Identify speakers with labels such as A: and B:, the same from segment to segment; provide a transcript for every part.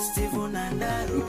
A: Steve Nandaro.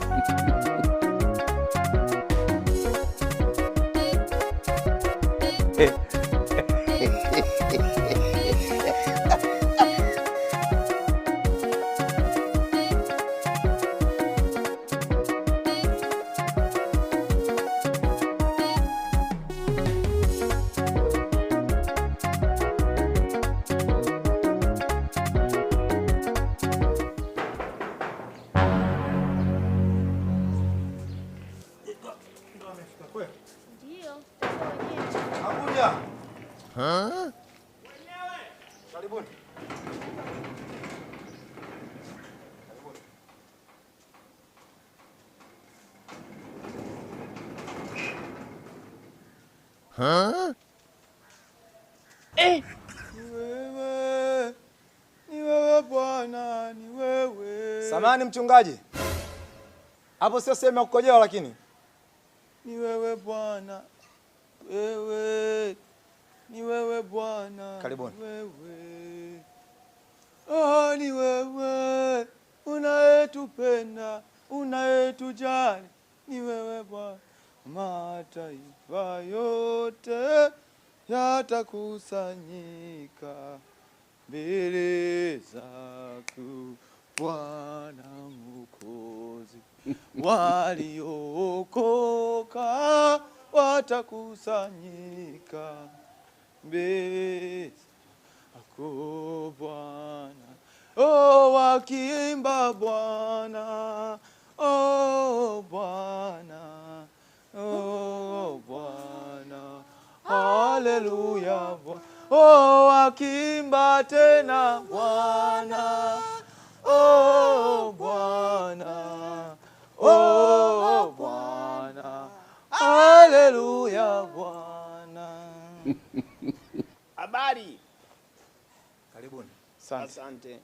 B: Karibuni. Ni wewe Bwana, ni wewe. Samahani mchungaji. Hapo sio sehemu ya kukojewa lakini. Ni wewe Bwana. Wewe. Ni wewe Bwana. Karibuni. Wewe. Oh, ni wewe. Unayetupenda, unayetujali. Ni wewe Bwana. Mataifa yote yatakusanyika mbele zako Bwana Mwokozi. Waliokoka watakusanyika mbele zako Bwana. Oh, wakiimba Bwana, oh Bwana, oh Bwana, haleluya Bwana. Oh, wakiimba tena Bwana, oh Bwana, oh Bwana, haleluya Bwana.
C: Habari.
B: Karibuni.
C: Asante.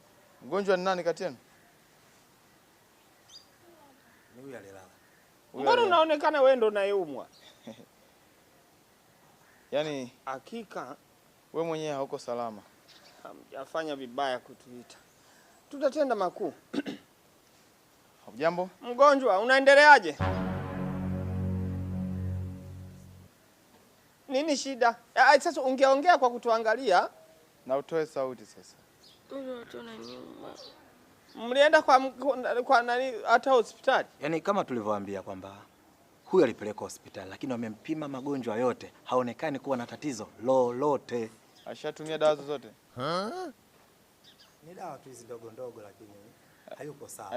B: Mgonjwa ni nani kati yenu? Ni huyu alilala.
C: Mbona unaonekana wewe ndo unayeumwa?
B: Yaani
C: hakika
B: wewe mwenyewe hauko salama.
C: Hamjafanya vibaya kutuita. Tutatenda makuu.
B: Hujambo?
C: Mgonjwa, unaendeleaje? Nini shida? Sasa ungeongea kwa kutuangalia
B: na utoe sauti sasa.
C: Mlienda kwa nani hata hospitali?
D: Yaani kama tulivyowaambia kwamba huyu alipelekwa hospitali lakini wamempima magonjwa yote, haonekani kuwa na tatizo lolote.
B: Ashatumia dawa zote?
D: Ni dawa tu hizi ndogo ndogo lakini hayuko sawa.